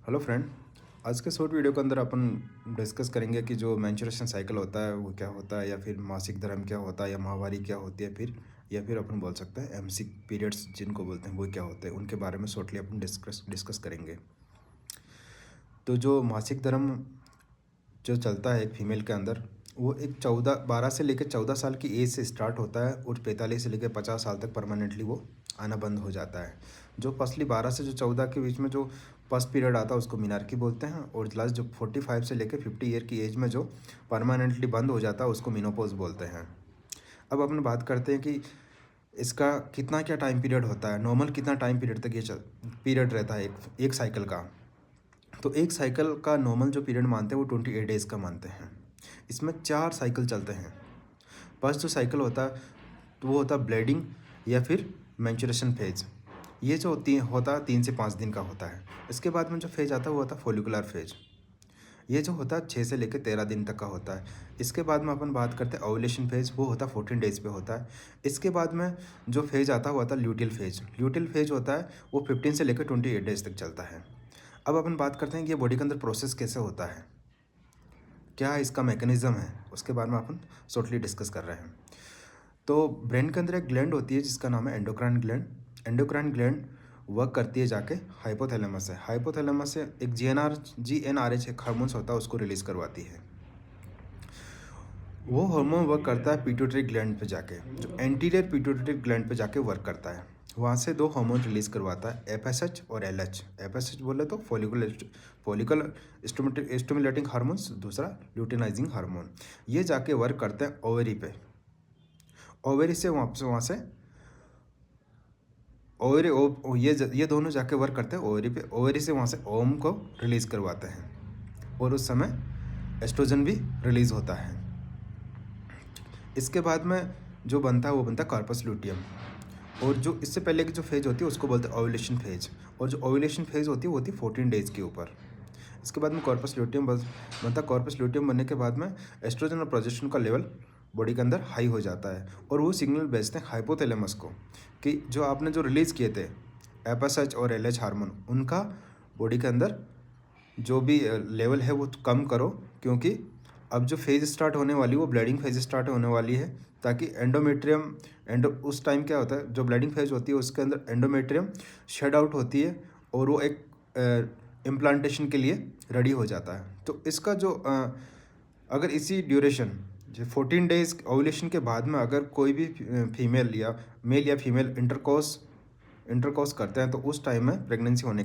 Hello friend. आज के short video के अंदर अपन डिस्कस करेंगे कि जो मेंस्ट्रुएशन साइकिल होता है वो क्या होता है, या फिर मासिक धर्म क्या होता है, या माहवारी क्या होती है, फिर या फिर अपन बोल सकते हैं एमसी पीरियड्स जिनको बोलते हैं वो क्या होते हैं, उनके बारे में शॉर्टली अपन डिस्कस करेंगे। तो जो मासिक धर्म जो चलता है एक फीमेल के अंदर, वो एक 12 से लेकर 14 साल की एज से स्टार्ट होता है और 45 से लेकर 50 साल तक परमानेंटली वो आना बंद हो जाता है। जो फर्स्टली 12 से जो 14 के बीच में जो फर्स्ट पीरियड आता है उसको मीनार्की बोलते हैं, और लास्ट जो 45 से लेकर 50 ईयर की एज में जो परमानेंटली बंद हो जाता है उसको मीनोपॉज बोलते हैं। अब अपन बात करते हैं कि इसका कितना क्या टाइम पीरियड होता है, नॉर्मल कितना टाइम पीरियड तक ये पीरियड रहता है एक साइकिल का। तो एक साइकिल का नॉर्मल जो पीरियड मानते हैं वो 28 डेज़ का मानते हैं। इसमें 4 साइकिल चलते हैं। फर्स्ट जो साइकिल होता है तो वो होता है ब्लीडिंग या फिर मेंस्ट्रुएशन फेज। ये जो होता है 3 से 5 दिन का होता है। इसके बाद में जो फेज आता है वो होता है फोलिकुलर फेज। ये जो होता है 6 से लेकर 13 दिन तक का होता है। इसके बाद में अपन बात करते हैं ओव्यूलेशन फेज, वो होता है 14 डेज़ पे होता है। इसके बाद में जो फेज आता है वो होता है ल्यूटियल फेज। ल्यूटियल फेज होता है वो 15 से लेकर 28 डेज़ तक चलता है। अब अपन बात करते हैं कि ये बॉडी के अंदर प्रोसेस कैसे होता है, क्या इसका मैकेनिज्म है, उसके बारे में अपन शॉर्टली डिस्कस कर रहे हैं। तो ब्रेन के अंदर एक ग्लैंड होती है जिसका नाम है endocrine gland. Endocrine gland work करती है जाके हाइपोथैलेमस से। हाइपोथैलेमस से एक जीएनआरएच एक हार्मोन्स होता है उसको रिलीज करवाती है। वो हार्मोन वर्क करता है पिट्यूटरी ग्लैंड पे जाके, जो एंटीरियर पिट्यूटरी ग्लैंड पे जाके वर्क करता है। वहाँ से 2 हार्मोन रिलीज करवाता है, एफएसएच और एलएच। एफएसएच बोले तो फॉलिकल स्टिमुलेटिंग हार्मोन्स, दूसरा ल्यूटिनाइजिंग हार्मोन। ये जाके वर्क करते हैं ओवरी पे। ओवरी से वहाँ से ओवरी ये दोनों जाके वर्क करते हैं ओवरी पे। ओवरी से वहाँ से ओम को रिलीज करवाते हैं और उस समय एस्ट्रोजन भी रिलीज होता है। इसके बाद में जो बनता है वो बनता है कॉर्पस लूटियम। और जो इससे पहले की जो फेज होती है उसको बोलते हैं ओव्यूलेशन फेज। और जो ओव्यूलेशन फेज होती है वो होती है 14 डेज़ के ऊपर। इसके बाद में कॉर्पस लूटियम बनता है। कॉर्पस लूटियम बनने के बाद में एस्ट्रोजन और प्रोजेस्टेरोन का लेवल बॉडी के अंदर हाई हो जाता है, और वो सिग्नल भेजते हैं हाइपोथैलेमस को कि जो आपने जो रिलीज़ किए थे एफएसएच और एलएच हार्मोन, उनका बॉडी के अंदर जो भी लेवल है वो कम करो, क्योंकि अब जो फेज स्टार्ट होने वाली वो ब्लीडिंग फेज स्टार्ट होने वाली है। ताकि उस टाइम क्या होता है, जो ब्लीडिंग फेज होती है उसके अंदर एंडोमेट्रियम शेड आउट होती है और वो एक इम्प्लांटेशन के लिए रेडी हो जाता है। तो इसका जो अगर इसी ड्यूरेशन जो 14 डेज़ ओव्यूलेशन के बाद में अगर कोई भी फीमेल या मेल या फीमेल इंटरकोर्स करते हैं तो उस टाइम में प्रेगनेंसी होने